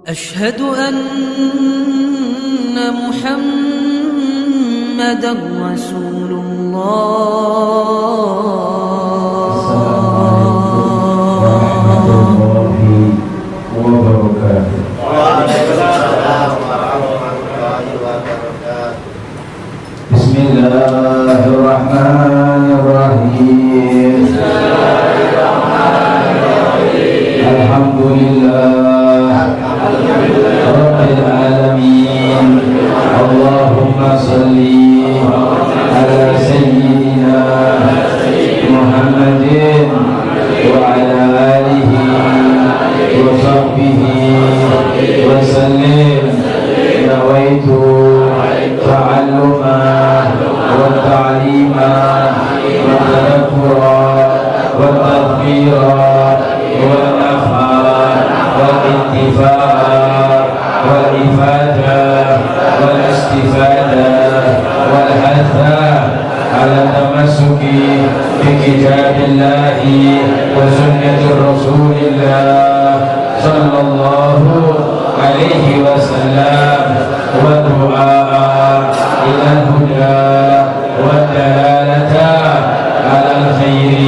أشهد أن محمدًا رسول الله. السلام عليكم ورحمة الله وبركاته. وعليكم السلام ورحمة الله وبركاته. بسم الله الرحمن الرحيم. الحمد لله رب العالمين. اللهم صل على سيدنا محمد وعلى آله وصحبه وسلم. نويت تعلم والتعليم والتذكر والتذكير والنفع والانتفاع والإفادة والاستفادة والحث على التمسك بكتاب الله وسنة رسول الله صلى الله عليه وسلم، والدعاء إلى الهدى والدلالة على الخير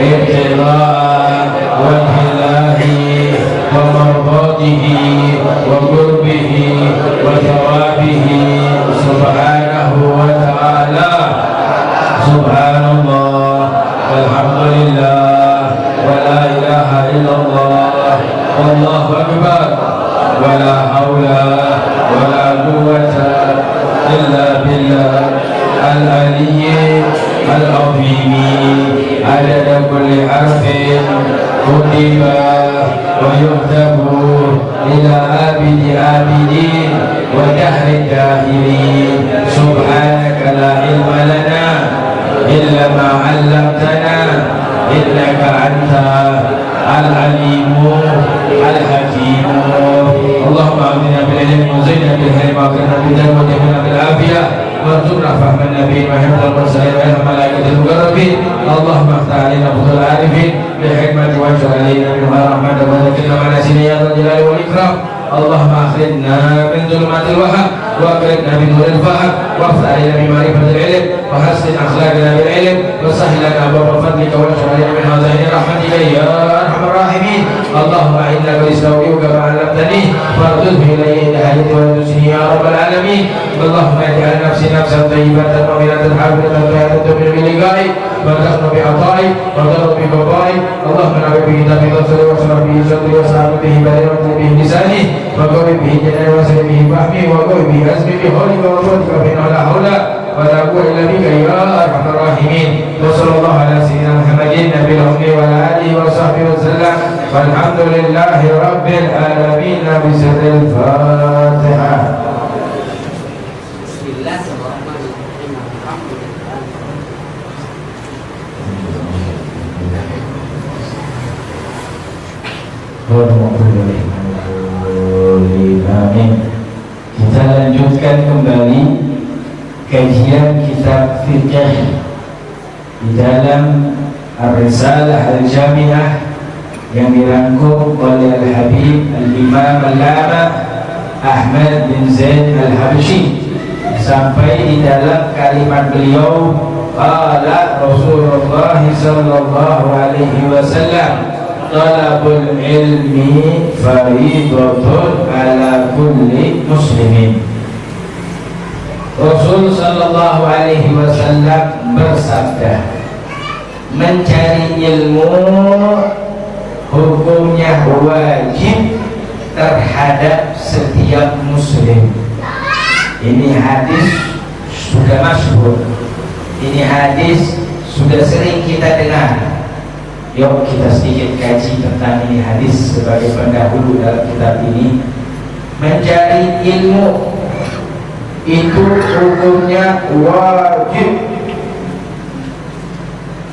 ابتغاء وجه الله ومرضاته وقربه وثوابه سبحانه وتعالى. سبحان الله والحمد لله ولا إله إلا الله والله أكبر ولا حول ولا قوة إلا بالله العلي العظيم. عدد كل حرف كتب ويكتب إلى عابد عابدين ودهر الداهرين. سبحانك لا علم لنا إلا ما علمتنا إنك أنت العليم الحكيم. اللهم آمنا بالعلم وزينا بالحلم وأكرمنا بالدين وجمعنا بالعافية وارزقنا فهم النبي وحفظ المرسلين وعلم الملائكة المقربين. اللهم افتح علينا فضل العارفين بالحكمة واجعل علينا منها رحمة وذكرنا مع نسينا يا ذا الجلال والإكرام. اللهم أخرجنا من ظلمات الوهم وأكرمنا بنور الفهم وافتح علينا بمعرفة العلم وحسن أخلاقنا بالعلم وسهل لنا أبواب فضلك واجعل علينا من خزائن رحمتك يا أرحم الراحمين. اللهم إنا قد استودعك ما علمتني فارزقه إلي عند حاجتي وتسني يا رب العالمين. اللهم اجعل نفسي نفسا طيبة مؤمنة حافظة طاهرة تؤمن بلقائك وتخلو بعطائك وترضى بقضائك. اللهم نعم به تبيض صدري واشرح به صدري واسعد به بدني وانزل به لساني وقوي به جناني واسر به فهمي وقوي به عزمي بحولك وقوتك فإنه لا حول ولا قوة إلا بك يا أرحم الراحمين. وصلى الله على سيدنا محمد النبي الأمي وعلى آله وصحبه وسلم والحمد لله رب العالمين. بسر الفاتحة. Amin. Kita lanjutkan kembali kajian kitab fikih di dalam Ar-Risalah Al-Jami'ah yang dirangkum oleh Al-Habib Al-Imam Al-Lama Ahmad bin Zaid Al-Habsyi sampai di dalam kalimat beliau, qala Rasulullah sallallahu alaihi wasallam, talabul ilmi fariidatun ala kulli muslimin. Rasul sallallahu alaihi wasallam bersabda, mencari ilmu hukumnya wajib terhadap setiap muslim. Ini hadis sudah masyhur. Ini hadis sudah sering kita dengar. Yuk kita sedikit kaji tentang ini hadis sebagai pendahulu dalam kitab ini. Mencari ilmu itu hukumnya wajib.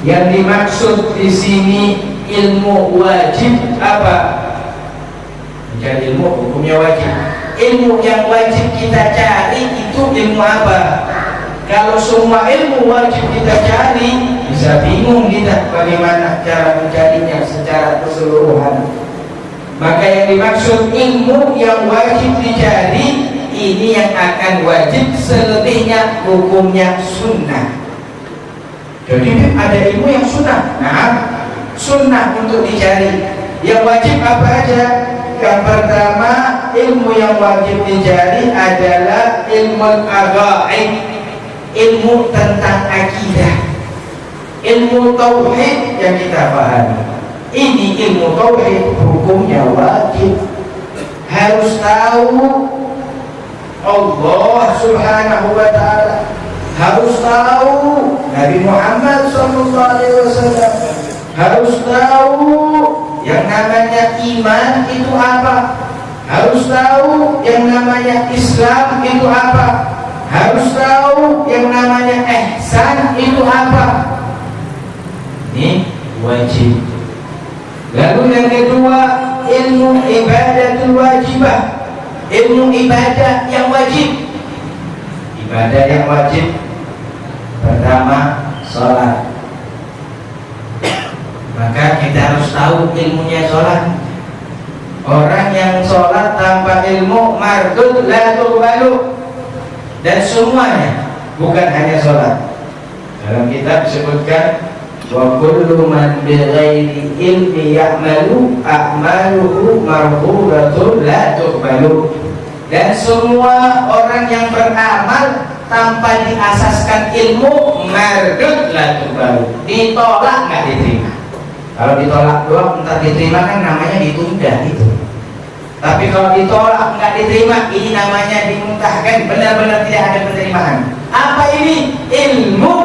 Yang dimaksud di sini ilmu wajib apa? Mencari ilmu hukumnya wajib. Ilmu yang wajib kita cari itu ilmu apa? Kalau semua ilmu wajib kita cari, bisa bingung kita bagaimana cara mencarinya secara keseluruhan. Maka yang dimaksud ilmu yang wajib dicari ini yang akan wajib, selebihnya hukumnya sunnah. Jadi ada ilmu yang sunnah. Nah, sunnah untuk dicari. Yang wajib apa aja? Yang pertama, ilmu yang wajib dicari adalah ilmu aqaid, ilmu tentang akidah, ilmu tauhid yang kita pahami. Ini ilmu tauhid hukumnya wajib. Harus tahu Allah Subhanahu wa ta'ala, harus tahu Nabi Muhammad SAW, harus tahu yang namanya iman itu apa, harus tahu yang namanya Islam itu apa, harus tahu yang namanya ihsan itu apa. Ini wajib. Lalu yang kedua, ilmu ibadatul wajibah, ilmu ibadah yang wajib. Ibadah yang wajib pertama sholat. Maka kita harus tahu ilmunya sholat. Orang yang sholat tanpa ilmu mardud la tuqbalu. Dan semuanya, bukan hanya sholat. Dalam kitab disebutkan wa kullu man bighairi ilmi ya'malu a'maluhu marhudatun la tuqbalu. Dan semua orang yang beramal tanpa diasaskan ilmu mardud la tuqbalu, ditolak, nggak diterima. Kalau ditolak doang entar diterima kan namanya ditunda itu. Tapi kalau ditolak nggak diterima, ini namanya dimuntahkan, benar-benar tidak ada penerimaan. Apa ini? Ilmu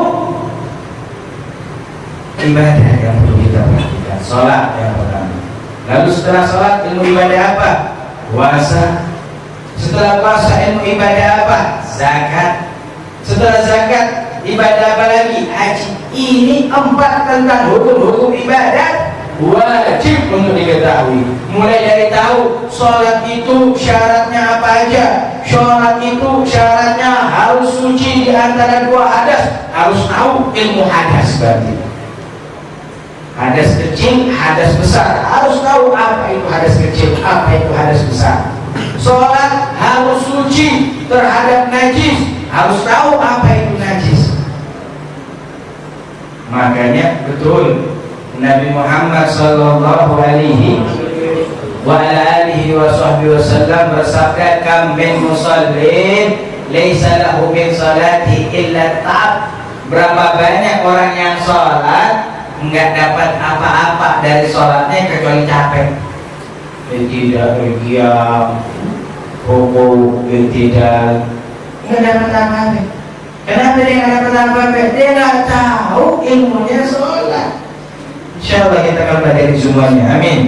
ibadah yang perlu kita perhatikan. Sholat yang pertama. Lalu setelah sholat ilmu ibadah apa? Puasa. Setelah puasa ilmu ibadah apa? Zakat. Setelah zakat ibadah apa lagi? Haji. Ini 4 tentang hukum-hukum ibadat wajib untuk diketahui. Mulai dari tahu sholat itu syaratnya apa aja. Sholat itu syaratnya harus suci di antara 2 hadas. Harus tahu ilmu hadas berarti. Hadas kecil, hadas besar. Harus tahu apa itu hadas kecil, apa itu hadas besar. Sholat harus suci terhadap najis. Harus tahu apa itu najis. Makanya betul Nabi Muhammad sallallahu alaihi wa ala alihi wa sahbihi wasallam bersabda, kam min musallin laisa lahu min salati illa ta'ab. Berapa banyak orang yang sholat enggak dapat apa-apa dari sholatnya kecuali capek. Tidak diam, rukuk, tidak, enggak dapat apa-apa. Kenapa dia enggak dapat apa-apa? Dia enggak tahu ilmunya sholat. Insyaallah kita akan pelajari semuanya. Amin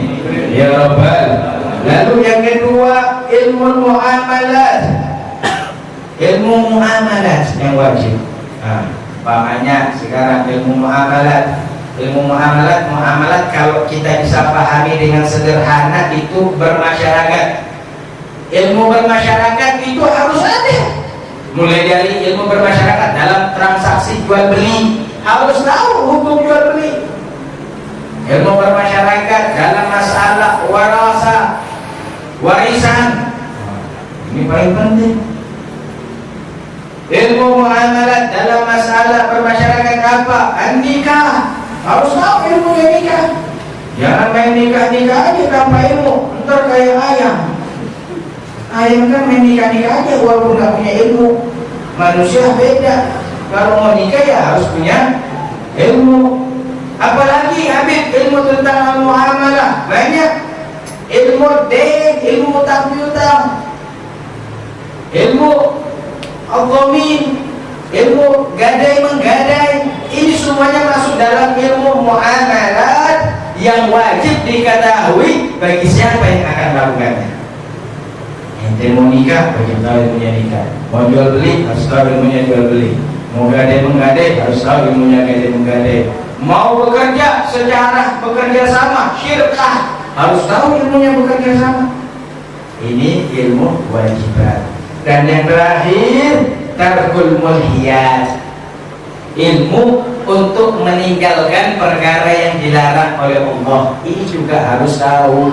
ya rabbal. Lalu yang kedua, ilmu muamalat. Ilmu muamalat yang wajib. Pamannya sekarang ilmu muamalat. Ilmu muamalat kalau kita bisa pahami dengan sederhana itu bermasyarakat. Ilmu bermasyarakat itu harus ada. Mulai dari ilmu bermasyarakat dalam transaksi jual beli, harus tahu hukum jual beli. Ilmu bermasyarakat dalam masalah warasa, warisan, ini paling penting. Ilmu muamalat dalam masalah bermasyarakat apa? Nikah. Harus tahu ilmu nikah. Jangan main nikah-nikah aja tanpa ilmu, ntar kayak ayam. Ayam kan main nikah-nikah aja walaupun nggak punya ilmu. Manusia beda. Kalau mau nikah ya harus punya ilmu. Apalagi Habib, ilmu tentang muamalah banyak. Ilmu dain, ilmu takwil, ilmu al-dhamin, ilmu gadai menggadai. Ini semuanya masuk dalam ilmu muamalat yang wajib diketahui bagi siapa yang akan melakukannya. Ente mau nikah, wajib tahu ilmunya nikah. Mau jual beli, harus tahu ilmunya jual beli. Mau gadai menggadai, harus tahu ilmunya gadai menggadai. Mau bekerja secara bekerja sama, syirkah, harus tahu ilmunya bekerja sama. Ini ilmu wajibat. Dan yang terakhir, tarkul mulhiyat. Ilmu untuk meninggalkan perkara yang dilarang oleh Allah. Ini juga harus tahu.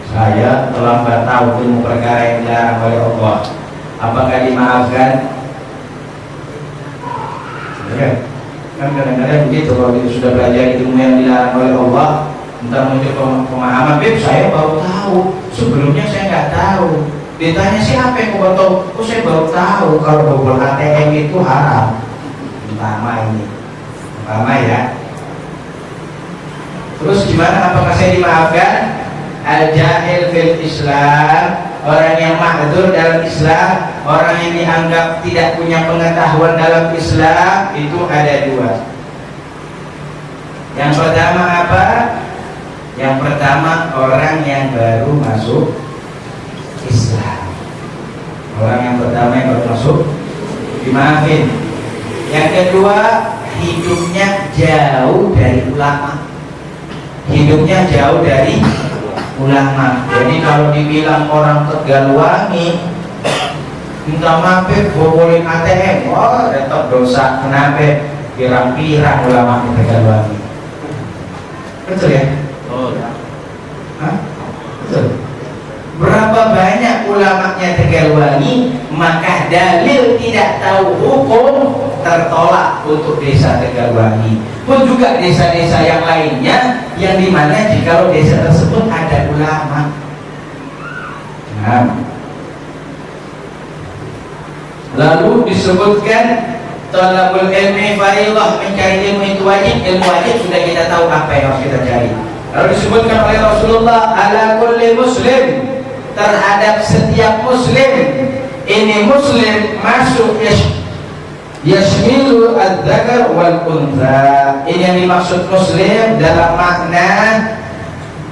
saya terlambat tahu ilmu perkara yang dilarang oleh Allah, apakah dimaafkan? Ya, kan kadang-kadang begitu kalau kita sudah belajar ilmu yang dilarang oleh Allah, entar muncul pemahaman, saya baru tahu, sebelumnya saya nggak tahu. Ditanya siapa yang baru tahu? Oh, saya baru tahu kalau bobol ATM itu haram. Pertama ya. Terus gimana? Apakah saya dimaafkan? Al-jahil fil Islam, orang yang mahdzur dalam Islam, orang yang dianggap tidak punya pengetahuan dalam Islam, itu ada dua. Yang pertama apa? Yang pertama orang yang baru masuk Islam. Orang yang pertama yang baru masuk dimaafin. Yang kedua, hidupnya jauh dari ulama. Hidupnya jauh dari ulama. Jadi kalau dibilang orang Tegalwangi minta maaf bobolin ATM, wah tetap dosa. Kenapa? Pirang-pirang ulama di Tegalwangi. Betul ya? Oh. Hah? Betul. Berapa banyak ulamanya Tegalwangi, maka dalil tidak tahu hukum tertolak untuk desa Tegalwangi. Pun juga desa-desa yang lainnya, yang dimana jikalau desa tersebut ada ulama. Nah, lalu disebutkan talabul ilmi fardhah, mencari ilmu itu wajib. Ilmu wajib sudah kita tahu apa yang harus kita cari. Lalu disebutkan oleh Rasulullah, ala kulli muslim, terhadap setiap muslim. Ini muslim masuk yashmilu adzakar wal untha. Ini yang dimaksud muslim dalam makna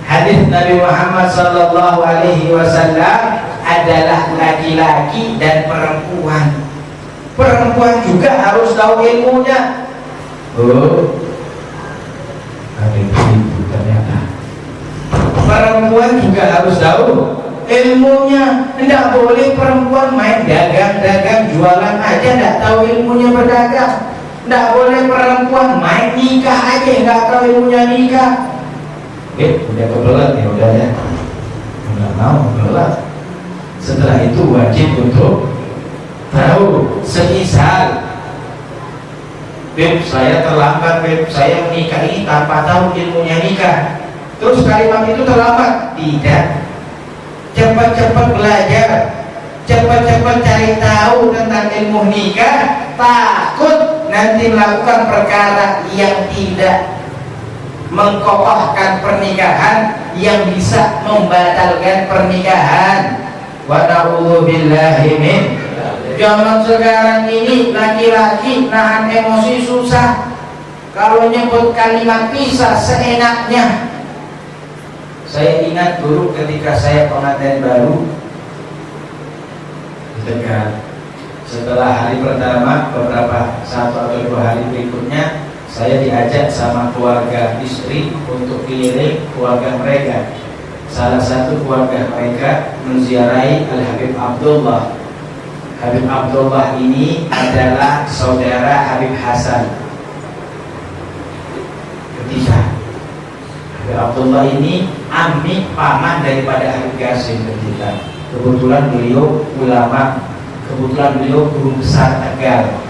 hadis Nabi Muhammad sallallahu alaihi wasallam adalah laki-laki dan perempuan. Perempuan juga harus tahu ilmunya. Oh, ada ibu ternyata. Perempuan juga harus tahu ilmunya. Tidak boleh perempuan main dagang-dagang jualan aja tidak tahu ilmunya berdagang. Tidak boleh perempuan main nikah aja nggak tahu ilmunya nikah. Udah kebelet ya, udah ya, nggak mau kebelet. Setelah itu wajib untuk tahu. Semisal saya terlambat, saya menikah ini tanpa tahu ilmunya nikah, terus kalimat itu terlambat. Tidak, cepat-cepat belajar, cepat-cepat cari tahu tentang ilmu nikah. Takut nanti melakukan perkara yang tidak mengkokohkan pernikahan, yang bisa membatalkan pernikahan. Wa na'udzubillahi min. Zaman sekarang ini laki-laki nahan emosi susah. Kalau nyebut kalimat pisah seenaknya. Saya ingat dulu ketika saya pengantin baru di Tegal. Setelah hari pertama, beberapa 1 atau 2 hari berikutnya, saya diajak sama keluarga istri untuk keliling keluarga mereka. Salah satu keluarga mereka menziarahi Al-Habib Abdullah. Habib Abdullah ini adalah saudara Habib Hasan ketiga. Habib Abdullah ini ammi paman daripada Habib Qasim ketiga. Kebetulan beliau ulama, kebetulan beliau guru besar Tegal.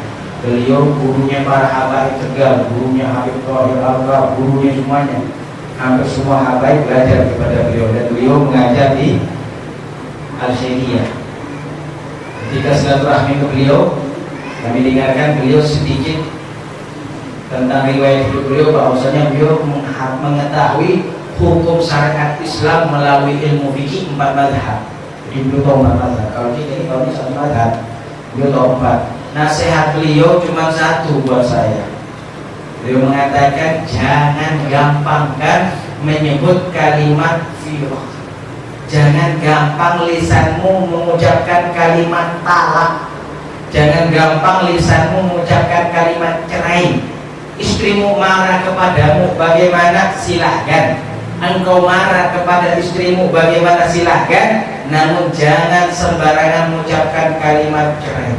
Beliau gurunya para habaib Tegal, gurunya Habib Thohir Al-Ghab, gurunya semuanya. Hampir semua habaib belajar kepada beliau, dan beliau mengajar di Al-Syekhiyah. Ketika silaturahmi ke beliau, kami dengarkan beliau sedikit tentang riwayat hidup beliau, bahwasanya beliau mengetahui hukum syariat Islam melalui ilmu fikih 4 mazhab. Jadi beliau tahu 4 mazhab. Kalau kita ini tahu 1 mazhab, beliau tahu 4. Nasihat beliau cuma 1 buat saya. Beliau mengatakan jangan gampangkan menyebut kalimat firaq. Jangan gampang lisanmu mengucapkan kalimat talak. Jangan gampang lisanmu mengucapkan kalimat cerai. Istrimu marah kepadamu, bagaimana? Silahkan. Engkau marah kepada istrimu, bagaimana? Silahkan. Namun jangan sembarangan mengucapkan kalimat cerai.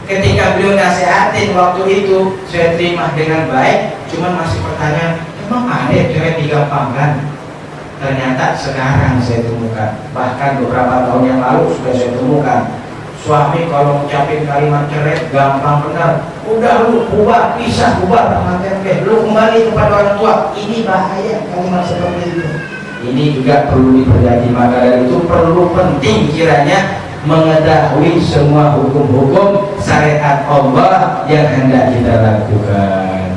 Ketika beliau nasihatin waktu itu, saya terima dengan baik. Cuman masih pertanyaan, emang ada cerai digampangkan? Ternyata sekarang saya temukan, bahkan beberapa tahun yang lalu sudah saya temukan, suami kalau ngucapin kalimat cerai gampang benar. Udah lu bubar, pisah, bubar sama tempe, lu kembali kepada orang tua. Ini bahaya kalimat seperti itu. Ini juga perlu dipelajari. Maka dari itu perlu penting kiranya mengetahui semua hukum-hukum syariat Allah yang hendak kita lakukan.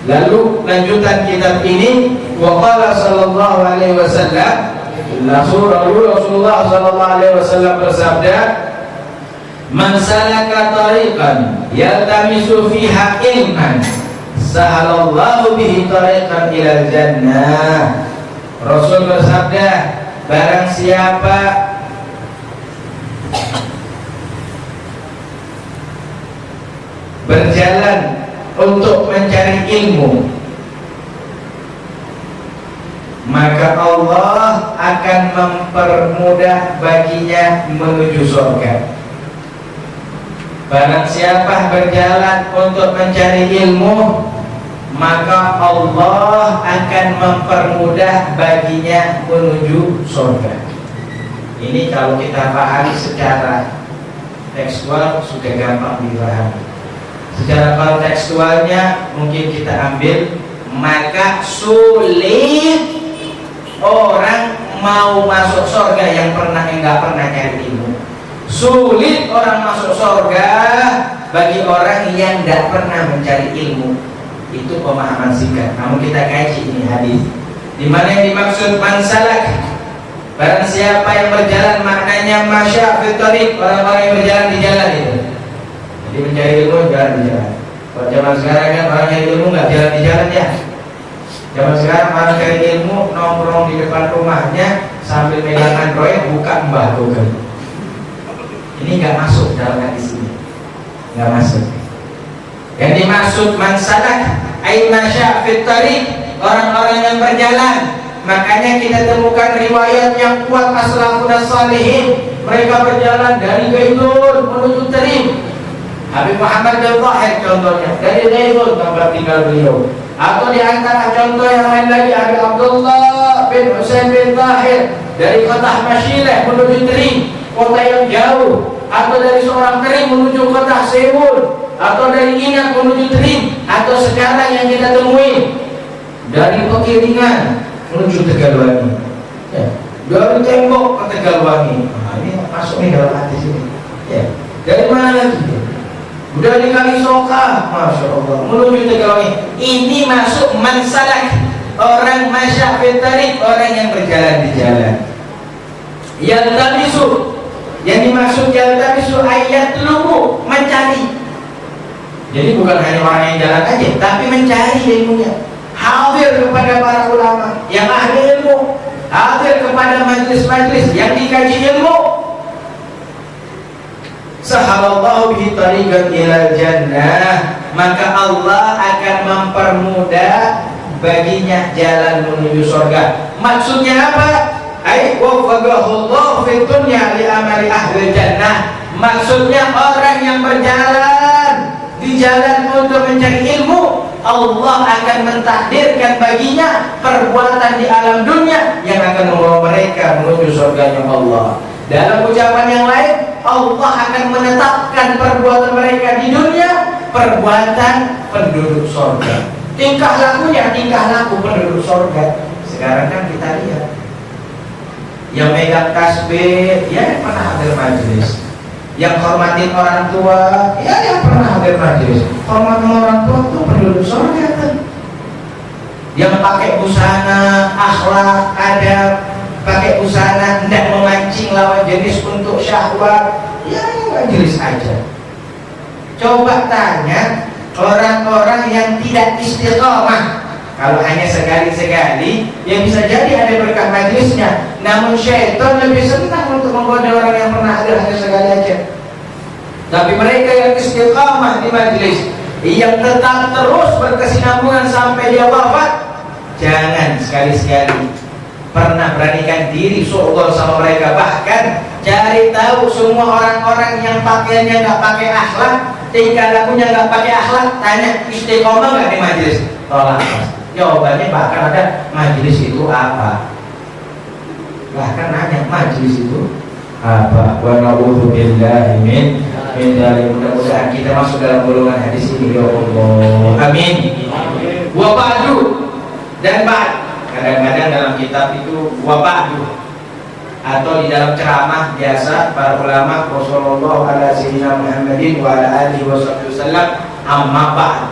Lalu lanjutan kitab ini, waqala sallallahu alaihi wasallam, Rasulullah sallallahu alaihi wasallam bersabda, man salaka tariqan yaltamisu fiha ilman sahalallahu bihi tariqan ilal jannah. Rasul bersabda, barang siapa berjalan untuk mencari ilmu, maka Allah akan mempermudah baginya menuju surga. Barang siapa berjalan untuk mencari ilmu, maka Allah akan mempermudah baginya menuju surga. Ini kalau kita pahami secara tekstual sudah gampang dipahami. Secara kontekstualnya mungkin kita ambil, maka sulit orang mau masuk surga yang nggak pernah cari ilmu. Sulit orang masuk surga bagi orang yang nggak pernah mencari ilmu. Itu pemahaman singkat. Namun kita kaji ini hadis. Di mana yang dimaksud mansalak? Barang siapa yang berjalan, maknanya masya fi thariq, orang-orang yang berjalan di jalan itu. Jadi mencari ilmu jalan di jalan. Kalau zaman sekarang kan orang yang ilmu nggak jalan di jalan ya. Zaman sekarang orang cari ilmu nongkrong di depan rumahnya sambil megang Android buka Mbah Google. Ini nggak masuk dalam hadis ini, nggak masuk. Yang dimaksud mansalak ay masya fit thariq, orang-orang yang berjalan. Makanya kita temukan riwayat yang kuat as-salafun as-salihin, mereka berjalan dari Baitun menuju Tarim. Habib Muhammad bin Zahir contohnya dari Baitun tempat tinggal beliau. Atau di antara contoh yang lain lagi, Habib Abdullah bin Husain bin Zahir dari kota Masyileh menuju Tarim, kota yang jauh. Atau dari seorang Tarim menuju kota Seul, atau dari Inak menuju Tarim, atau sekarang yang kita temui dari Pekiringan menuju Tegalwangi, ya, dari Tembok ke Tegalwangi. Nah, ini masuk nih dalam hadis ini. Ya, dari mana lagi? Dari Kalisoka, masya Allah, menuju Tegalwangi. Ini masuk mansalak, orang masya fit thariq, orang yang berjalan di jalan. Yang tabisu, yang dimaksud yaltamisu ayat lubu, mencari. Jadi bukan hanya orang yang jalan aja, tapi mencari ilmunya. Hadir kepada para ulama yang ahli ilmu, hadir kepada majlis-majlis yang dikaji ilmu. Sahalallahu bihi tariqan ilal jannah, maka Allah akan mempermudah baginya jalan menuju surga. Maksudnya apa? Ai wafaqahullahu fid dunya li amali ahli jannah. Maksudnya orang yang berjalan di jalan untuk mencari ilmu, Allah akan mentakdirkan baginya perbuatan di alam dunia yang akan membawa mereka menuju surganya Allah. Dalam ucapan yang lain, Allah akan menetapkan perbuatan mereka di dunia perbuatan penduduk surga. Tingkah lakunya tingkah laku penduduk surga. Sekarang kan kita lihat yang megang tasbih, ya pernah hadir majelis. Yang hormatin orang tua, ya yang pernah hadir majelis. Hormat orang tua itu penduduk surga kan. Yang pakai busana, akhlak, adab, pakai busana tidak memancing lawan jenis untuk syahwat, ya majelis aja. Coba tanya orang-orang yang tidak istiqomah. Kalau hanya sekali-sekali, ya bisa jadi ada berkah majelisnya. Namun syaitan lebih senang untuk menggoda orang yang pernah hadir hanya sekali aja. Tapi mereka yang istiqamah di majelis, yang tetap terus berkesinambungan sampai dia wafat, jangan sekali-sekali pernah beranikan diri suudzon sama mereka. Bahkan cari tahu semua orang-orang yang pakaiannya nggak pakai akhlak, tingkah lakunya nggak pakai akhlak, tanya istiqomah nggak di majelis, tolak. Jawabannya bahkan ada, majelis itu apa? silahkan nanya majelis itu apa. Wa na'udzubillahi min dzalik. Mudah-mudahan kita masuk dalam golongan hadis ini ya Allah. Amin. Wa ba'du, dan ba'd. Kadang-kadang dalam kitab itu wa ba'du, atau di dalam ceramah biasa para ulama Rasulullah ala sayyidina Muhammadin wa ala alihi wasallam amma ba'd.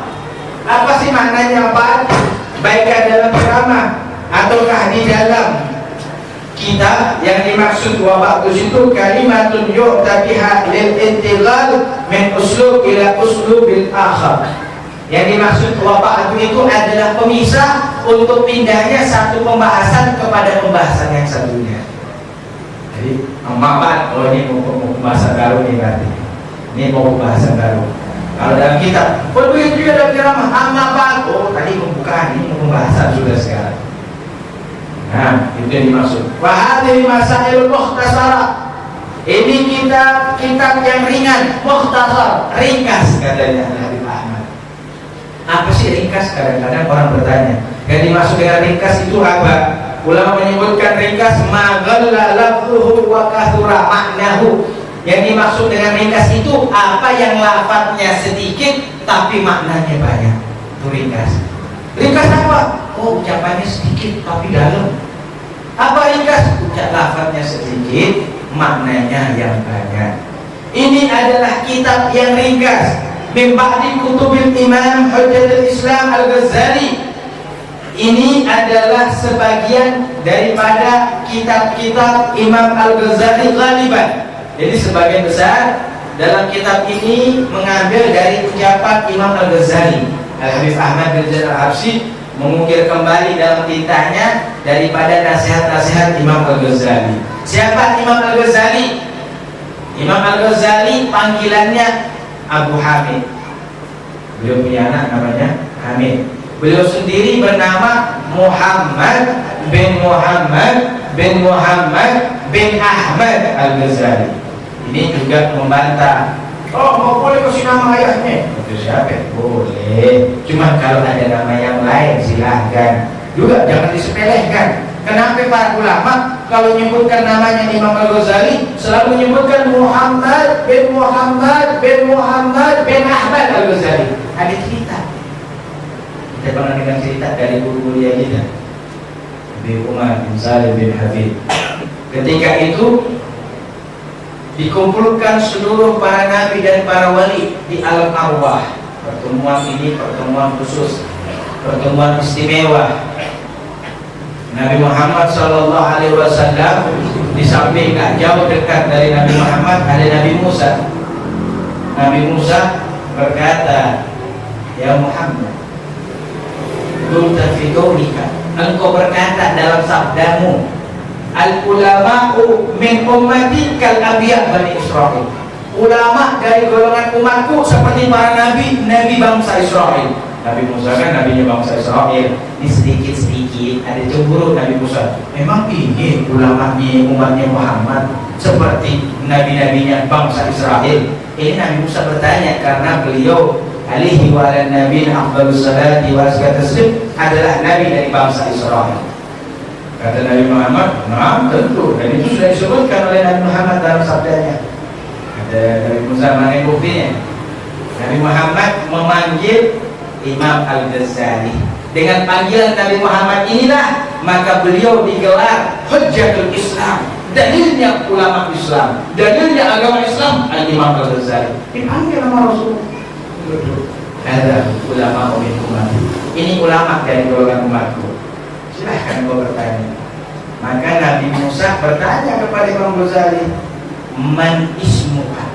Apa sih maknanya ba'd? Baik dalam ceramah ataukah di dalam kitab, yang dimaksud wa ba'du itu kalimatun yu'tabiha lil intiqal min uslub ila uslubil akhar. Yang dimaksud wa ba'du itu adalah pemisah untuk pindahnya satu pembahasan kepada pembahasan yang satunya. Jadi amma ba'd, oh ini mau pembahasan baru nih berarti. Ini mau pembahasan baru. Kalau dalam kitab, begitu juga dalam ceramah amma ba'd, oh tadi pembukaan, ini pembahasan sudah sekarang. Nah, itu yang dimaksud. Wa hadhihi masailul mukhtasara. Ini kitab yang ringan, mukhtasar, ringkas katanya Habib Ahmad. Apa sih ringkas? Kadang-kadang orang bertanya. Yang dimaksud dengan ringkas itu apa? Ulama menyebutkan ringkas ma ghalla lafzuhu wa kathura maknahu. Yang dimaksud dengan ringkas itu apa yang lafadznya sedikit tapi maknanya banyak. Itu ringkas. Ringkas apa? Oh, ucapannya sedikit tapi dalam. Apa ringkas? Lafadznya sedikit, maknanya yang banyak. Ini adalah kitab yang ringkas. Min ba'di kutubil Imam Hujjatul Islam Al-Ghazali. Ini adalah sebagian daripada kitab-kitab Imam Al-Ghazali ghaliban. Jadi sebagian besar dalam kitab ini mengambil dari ucapan Imam Al-Ghazali. Al-Habib Ahmad bin Jalal Al-Habsyi mengukir kembali dalam tintanya daripada nasihat-nasihat Imam Al-Ghazali. Siapa Imam Al-Ghazali? Imam Al-Ghazali panggilannya Abu Hamid. Beliau punya anak namanya Hamid. Beliau sendiri bernama Muhammad bin Ahmad Al-Ghazali. Ini juga membantah, oh mau boleh kasih nama ayahnya? Itu siapa? Boleh. Cuma kalau ada nama yang lain silahkan. Juga jangan disepelekan. Kenapa para ulama kalau menyebutkan namanya Imam Al-Ghazali selalu menyebutkan Muhammad bin Ahmad Al-Ghazali? Ada cerita. Kita pernah dengar cerita dari guru kuliah kita, Abi Umar bin Salim bin Habib. Ketika itu dikumpulkan seluruh para nabi dan para wali di alam arwah. Pertemuan ini pertemuan khusus, pertemuan istimewa. Nabi Muhammad SAW di samping tak jauh dekat dari Nabi Muhammad ada Nabi Musa. Nabi Musa berkata, ya Muhammad, engkau berkata dalam sabdamu, al-ulama'u min ummati kal anbiya bani Israil. Ulama dari golongan umatku seperti para nabi bangsa Israel. Nabi Musa kan nabinya bangsa Israel. Ini sedikit-sedikit ada cemburu Nabi Musa. Memang ini ulamanya umatnya Muhammad seperti nabi-nabinya bangsa Israel. Ini Nabi Musa bertanya karena beliau alaihi wa ala nabiyina afdhalus salati wa azka taslim adalah nabi dari bangsa Israel. Kata Nabi Muhammad, nah tentu. Dan itu sudah disebutkan oleh Nabi Muhammad dalam sabdanya. Kata Nabi Musa, mana buktinya? Nabi Muhammad memanggil Imam Al-Ghazali. Dengan panggilan Nabi Muhammad inilah maka beliau digelar Hujjatul Islam, dalilnya ulama Islam, dalilnya agama Islam, Al-Imam Al-Ghazali. Dipanggil nama Rasul. Ada ulama umat. Ini ulama dari golongan umatku. Silahkan kau bertanya. Maka Nabi Musa bertanya kepada Imam Ghazali, man ismuka?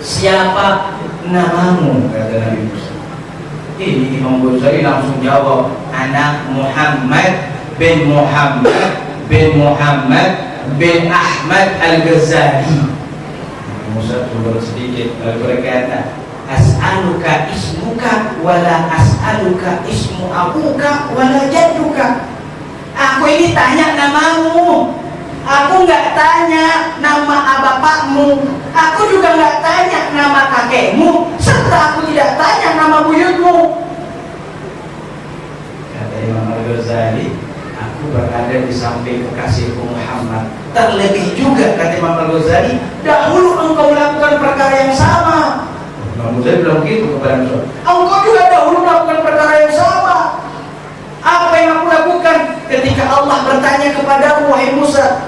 Siapa namamu? Kata Nabi Musa. Ini Imam Ghazali langsung jawab, anak Muhammad bin Ahmad Al-Ghazali. Nabi Musa turun sedikit lalu berkata, as'aluka ismuka wala as'aluka ismu abuka wala jadduka. Aku ini tanya namamu, aku nggak tanya nama bapakmu, aku juga nggak tanya nama kakekmu, serta aku tidak tanya nama buyutmu. Kata Imam Al-Ghazali, aku aku berada di samping kekasihku Muhammad. Terlebih juga kata Imam Al-Ghazali, dahulu engkau melakukan perkara yang sama. Imam Al-Ghazali bilang gitu kepada Musa, engkau juga dahulu melakukan perkara yang sama. Apa yang aku lakukan? Ketika Allah bertanya kepadamu, wahai Musa,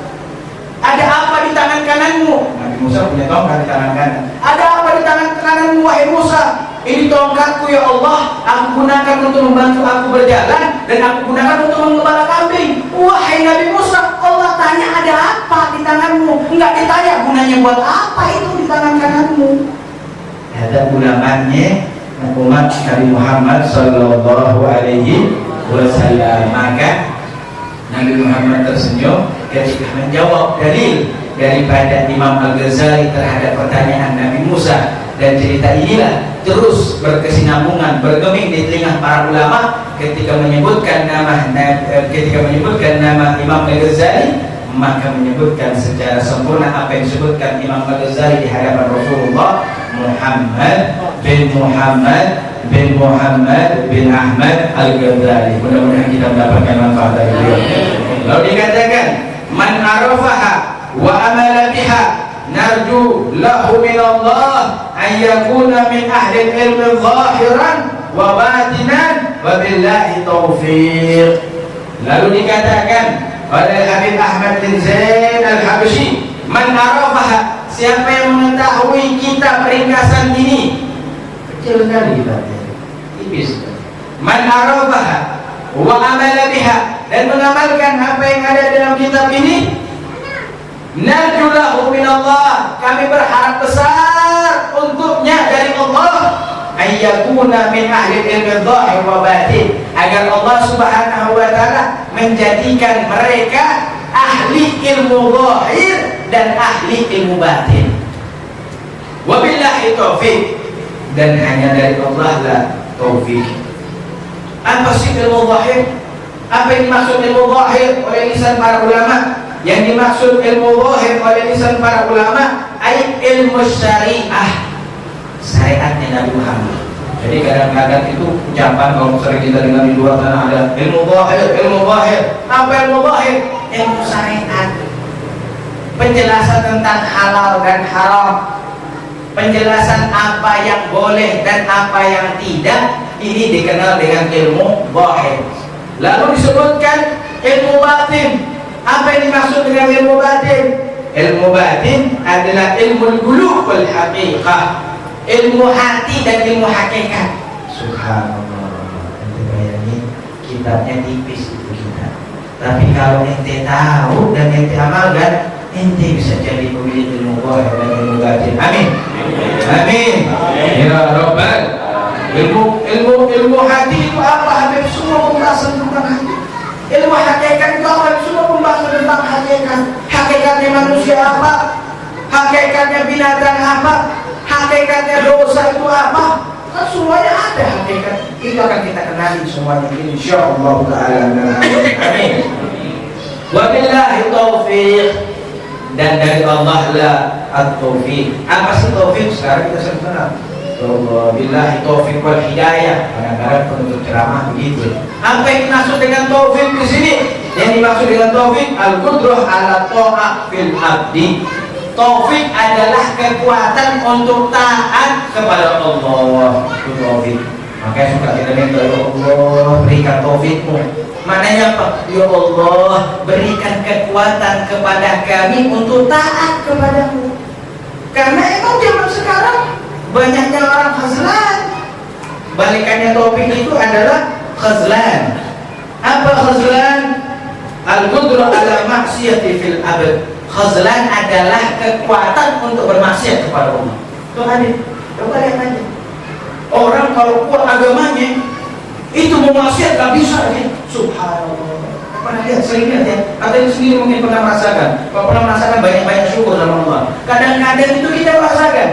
ada apa di tangan kananmu? Nabi Musa punya tongkat di tangan kanan. Ada apa di tangan kananmu, wahai Musa? Ini tongkatku ya Allah, aku gunakan untuk membantu aku berjalan, dan aku gunakan untuk mengembala kambing. Wahai Nabi Musa, Allah tanya ada apa di tanganmu, enggak ditanya gunanya buat apa itu di tangan kananmu. Ada ulamanya umat Nabi Muhammad sallallahu alaihi wasallam. Maka Nabi Muhammad tersenyum ketika menjawab dalil daripada Imam Al-Ghazali terhadap pertanyaan Nabi Musa. Dan cerita inilah terus berkesinambungan, bergeming di telinga para ulama ketika menyebutkan nama Imam Al-Ghazali, maka menyebutkan secara sempurna apa yang disebutkan Imam Al-Ghazali di hadapan Rasulullah, Muhammad bin Ahmad Al-Ghazali. Mudah-mudahan kita mendapatkan manfaat dari beliau. Lalu dikatakan, man arafaha wa amala biha narju lahu min Allah an yakuna min ahli ilmi zahiran wa batinan wa billahi taufiq. Lalu dikatakan oleh Habib Ahmad bin Zain Al-Habsyi, man arafaha, siapa yang mengetahui kita peringkasan ini, kecil sekali kita, tipis. Man arafaha wa amala biha, dan mengamalkan apa yang ada dalam kitab ini, narjulahu minallah, kami berharap besar untuknya dari Allah, ayyakuna min ahli ilmi zahir wa batin, agar Allah subhanahu wa ta'ala menjadikan mereka ahli ilmu zahir dan ahli ilmu batin. Wabillahi taufiq, dan hanya dari Allah lah taufik. Apa sih ilmu zahir? Apa yang dimaksud ilmu zahir oleh lisan para ulama? Yang dimaksud ilmu zahir oleh lisan para ulama ay ilmu syariah, syariatnya Nabi Muhammad. Jadi kadang-kadang itu ucapan kalau sering kita dengar di luar sana ada ilmu zahir. Apa ilmu zahir? Ilmu syariat, penjelasan tentang halal dan haram, penjelasan apa yang boleh dan apa yang tidak. Ini dikenal dengan ilmu zahir. Lalu disebutkan ilmu batin. Apa yang dimaksud dengan ilmu batin? Ilmu batin adalah ilmu qulub wal haqiqah, ilmu hati dan ilmu hakikat. Subhanallah, ente bayangin kitabnya tipis itu kitab, tapi kalau ente tahu dan ente amalkan, ente bisa jadi pemilik ilmu zahir dan ilmu batin. Amin. Amin. Ya Rabbal. Ilmu hati itu apa? Habis semua pembahasan tentang hati. Ilmu hakikat itu apa? Semua pembahasan tentang hakikat. Hakikatnya manusia apa? Hakikatnya binatang apa? Hakikatnya dosa itu apa? Kan semuanya ada hakikat. Itu akan kita kenali semuanya ini, insyaallah taala. Amin. Wabillahi taufiq, dan dari Allah lah at-taufiq. Apa sih taufiq? Sekarang kita kenal. Allah billahi taufiq wal hidayah. Kadang-kadang penutup ceramah begitu. Apa yang dimaksud dengan taufik di sini? Yang dimaksud dengan taufik al-qudrah ala ta'ah fil abdi. Taufik adalah kekuatan untuk taat kepada Allah. Itu taufik. Makanya suka kita minta, ya Allah berikan taufikmu. Maknanya apa? Ya Allah berikan kekuatan kepada kami untuk taat kepadamu. Karena emang zaman sekarang banyaknya orang khazlan. Balikannya taufik itu adalah khazlan. Apa khazlan? Al-qudrah ala maksiyati fil abad. Khazlan adalah kekuatan untuk bermaksiat kepada Allah. Itu hadir. Coba lihat aja. Orang kalau kuat agamanya, itu mau maksiat gak bisa ya. Subhanallah. Pernah lihat, sering lihat ya. Atau itu sendiri mungkin pernah merasakan. Kalau pernah merasakan banyak-banyak syukur sama Allah. Kadang-kadang itu kita merasakan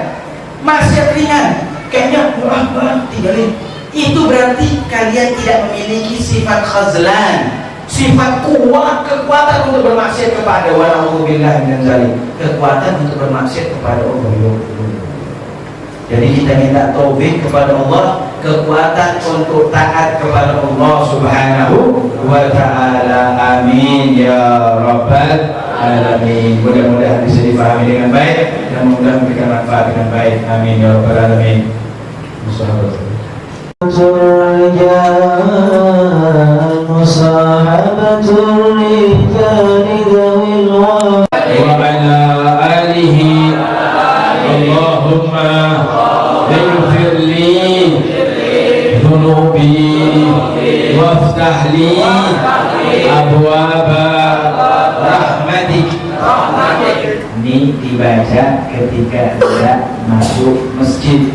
maksiat ringan, kayaknya tinggalin. Itu berarti kalian tidak memiliki sifat khazlan, sifat kuat, kekuatan untuk bermaksiat kepada wa'alaikumsalam, kekuatan untuk bermaksiat kepada Allah. Jadi kita minta taufik kepada Allah, kekuatan untuk taat kepada Allah Subhanahu wa ta'ala. Amin ya rabbal alamin. Mudah-mudahan bisa dipahami dengan baik dan mudah-mudahan memberikan manfaat dengan baik. Amin ya rabbal alamin. مصاحبة الرجال ذوي الوفا وعلى آله اللهم اغفر لي ذنوبي وافتح لي أبواب rahmatik. Ini dibaca ketika tidak masuk masjid.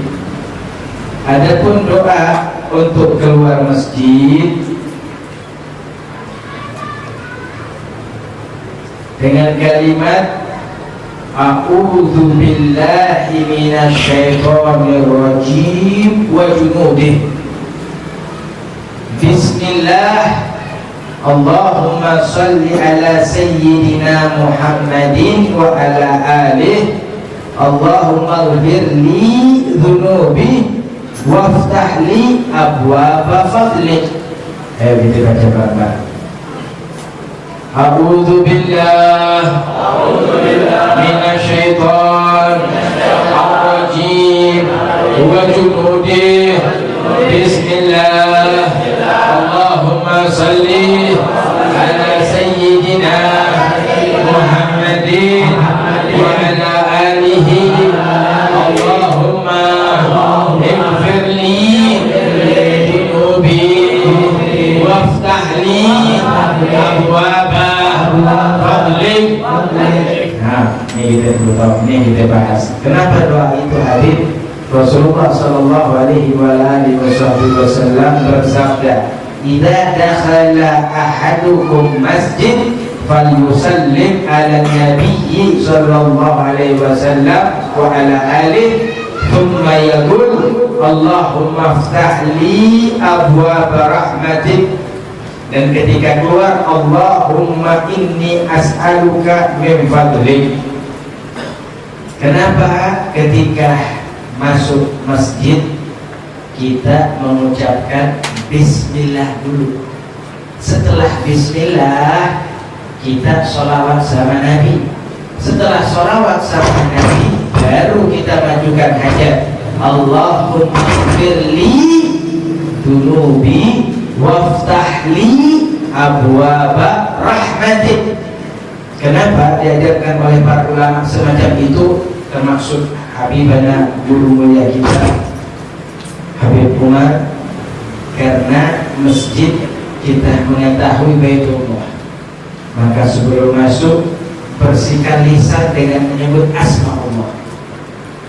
Adapun doa untuk keluar masjid dengan kalimat A'udzu billahi minasyaitonir rajim wa junudih. Bismillah. Allahumma salli ala sayyidina Muhammadin wa ala alihi. Allahumma ighfir li dhunubi waftah li abwaaba fadlik. Ayo kita baca bareng. A'udzu billahi minasyaitonir rajim wa junudih. Bismillah. Allahumma salli ala sayyidina Muhammadin wa ala alihi. Allahumma ighfir li dhunubi waftah li abwaaba fadlik. Nah, ini kita dulu tahu, ini kita bahas. Kenapa doa itu hadir? Rasulullah sallallahu alaihi wasallam bersabda, "Idza dakhala ahadukum masjid falyusallim ala nabiyyi sallallahu alaihi wasallam wa ala alihi thumma yaqul Allahumma iftah li abwaaba rahmatik." Dan ketika keluar, Allahumma inni as'aluka min fadlik. Kenapa ketika masuk masjid kita mengucapkan bismillah dulu? Setelah bismillah kita sholawat sama Nabi. Setelah sholawat sama Nabi baru kita majukan hajat. Allahumma firli dunubi waftah li abwaaba rahmatik. Kenapa diajarkan oleh para ulama semacam itu? Termasuk Habibana guru mulia kita Habib Umar, karena masjid kita mengetahui Baitullah, maka sebelum masuk bersihkan lisan dengan menyebut asma Allah,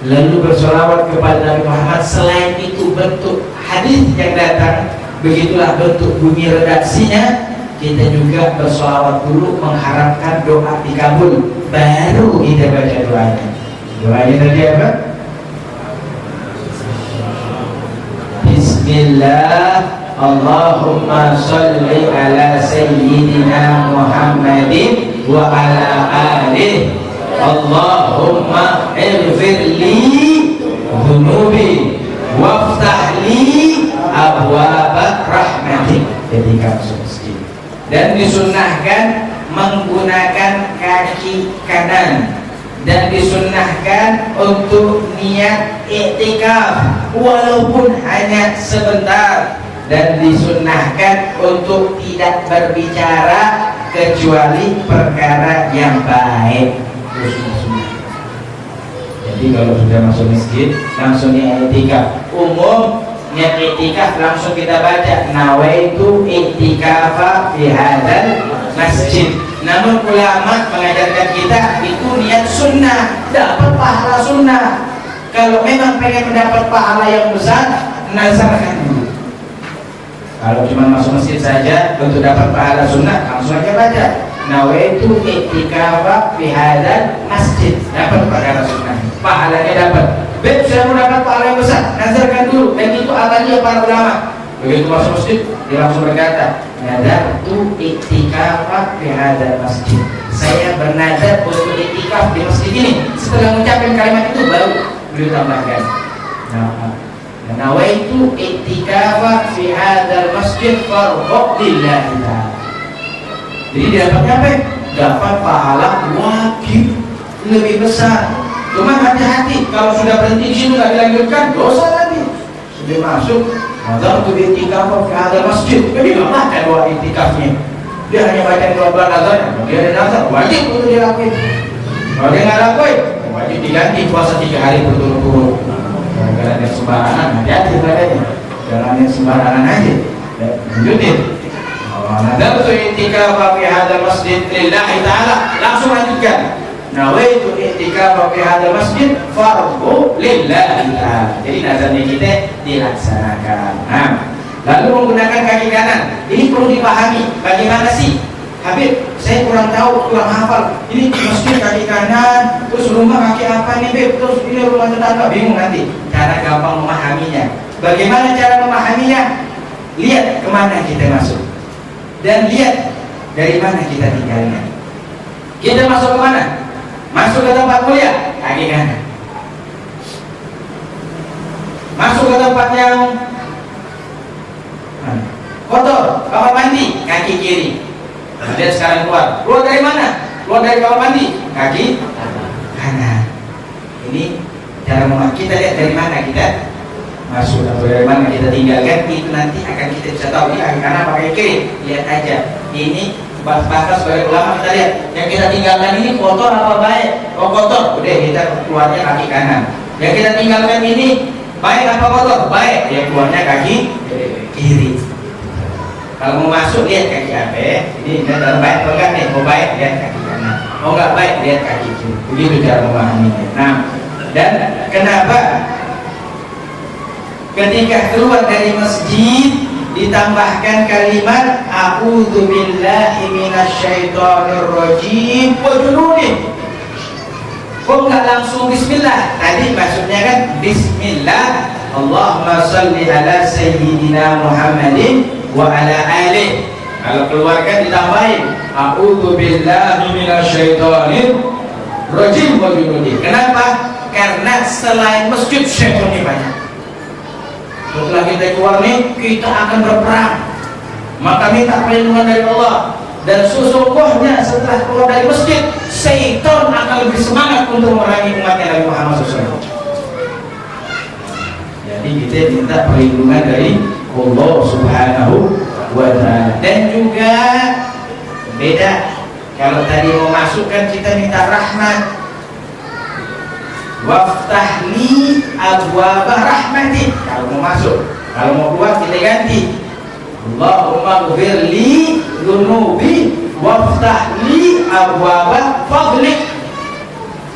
lalu bersolawat kepada Nabi Muhammad. Selain itu bentuk hadis yang datang, begitulah bentuk bunyi redaksinya. Kita juga bersolawat dulu mengharapkan doa dikabul, baru kita baca doanya. Doanya tadi apa? Bismillah. Allahumma salli ala sayyidina Muhammadin wa ala alihi. Allahumma ighfir li dhunubi waftah li abwaaba rahmatik. Ketika masuk masjid. Dan disunnahkan menggunakan kaki kanan, dan disunnahkan untuk niat i'tikaf walaupun hanya sebentar, dan disunnahkan untuk tidak berbicara kecuali perkara yang baik. Jadi kalau sudah masuk masjid langsung niat i'tikaf. Umum niat i'tikaf langsung kita baca nawaitu i'tikafa fi hadzal masjid. Namun ulama mengajarkan kita itu niat sunnah, dapat pahala sunnah. Kalau memang pengen mendapat pahala yang besar, nazarkan dulu. Kalau cuma masuk masjid saja untuk dapat pahala sunnah, langsung aja baca nawaitu i'tikafa fi hadzal masjid, dapat pahala sunnah, pahalanya dapat. Beb, saya mau dapat pahala yang besar, nazarkan dulu. Dan itu amalnya para ulama. Begitu masuk masjid, dia langsung berkata, nadartu i'tikafa fi hadzal masjid. Saya bernazar untuk i'tikaf di masjid ini. Setelah mengucapkan kalimat itu baru beliau tambahkan, Nah, nawaitu i'tikafa fi hadzal masjid fardhu lillahi ta'ala. Jadi dapatnya apa? Dapat pahala wajib lebih besar. Cuma hati-hati, kalau sudah berhenti di situ nggak dilanjutkan, dosa lagi. Sudah masuk, nazar tu i'tikafa fi hadzal masjid. Jadi nggak baca doa i'tikafnya. Dia hanya baca doa nazarnya. Dia ada nazar, wajib untuk dilakuin. Kalau dia nggak lakuin, wajib diganti puasa 3 hari berturut-turut. Jangan yang sembarangan, hati-hati padanya. Jangan yang sembarangan aja. Lanjutin. Nazar tu i'tikafa fi hadzal masjid lillahi ta'ala. Langsung lanjutkan. Nawaitu i'tikafa fi hadzal masjid fardhu lillahi ta'ala. Jadi nazarnya kita dilaksanakan. Nah, lalu menggunakan kaki kanan. Ini perlu dipahami. Bagaimana sih? Habib, saya kurang tahu, kurang hafal. Ini masjid kaki kanan, terus rumah kaki apa nih, Beb? Terus ini rumah tetangga, bingung nanti. Cara gampang memahaminya. Bagaimana cara memahaminya? Lihat kemana kita masuk dan lihat dari mana kita tinggalnya. Kita masuk kemana? Masuk ke tempat kuliah, kaki kanan. Masuk ke tempat yang kotor, kamar mandi, kaki kiri. Kemudian sekarang keluar dari mana? Keluar dari kamar mandi, kaki kanan. Ini cara memahami. Kita lihat dari mana kita masuk atau dari mana kita tinggalkan, itu nanti akan kita bisa tahu. Ini kaki kanan pakai kiri, lihat aja. Ini batas sebagai ulama, kita lihat yang kita tinggalkan ini kotor apa baik. Oh kotor, udah kita keluarnya kaki kanan. Yang kita tinggalkan ini baik apa kotor? Baik, ya keluarnya kaki kiri. Kalau mau masuk lihat kaki apa? Ini dalam baik atau enggak nih? Mau baik lihat kaki kanan. Mau enggak baik lihat kaki kiri. Begitu cara memahaminya. Nah, dan kenapa ketika keluar dari masjid ditambahkan kalimat a'udzu billahi minasyaitonir rajim wa jununi? Kok enggak langsung bismillah? Tadi maksudnya kan bismillah, Allahumma shalli ala sayyidina Muhammadin wa ala alihi. Kalau keluarga ditambahin a'udzu billahi minasyaitonir rajim wa jununi. Kenapa? Karena selain masjid syaitannya banyak. Setelah kita keluar nih, kita akan berperang. Maka minta perlindungan dari Allah. Dan sesungguhnya setelah keluar dari masjid, syaitan akan lebih semangat untuk memerangi umatnya Nabi Muhammad SAW. Jadi kita minta perlindungan dari Allah Subhanahu wa ta'ala. Dan juga beda. Kalau tadi mau masuk kan kita minta rahmat. Waftahli abwaba rahmati. Kalau mau masuk, kalau mau keluar kita ganti. Allahumma ghfirli dzunubi waftahli abwaba fadlik.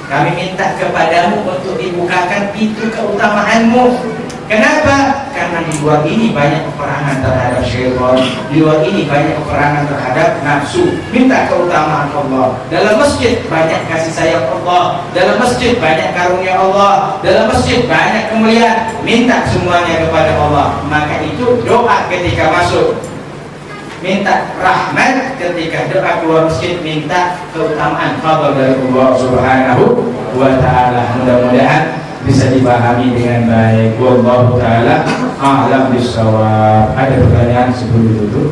Kami minta kepadamu untuk dibukakan pintu keutamaanmu. Kenapa? Karena di luar ini banyak peperangan terhadap syaitan, di luar ini banyak peperangan terhadap nafsu. Minta keutamaan Allah. Dalam masjid banyak kasih sayang Allah, dalam masjid banyak karunia Allah, dalam masjid banyak kemuliaan. Minta semuanya kepada Allah. Maka itu doa ketika masuk, minta rahmat. Ketika doa keluar masjid, minta keutamaan fadl dari Allah Subhanahu wa ta'ala. Mudah-mudahan bisa dipahami dengan baik. Wallahu ta'ala a'lam bishawab. Ada pertanyaan sebelum ditutup?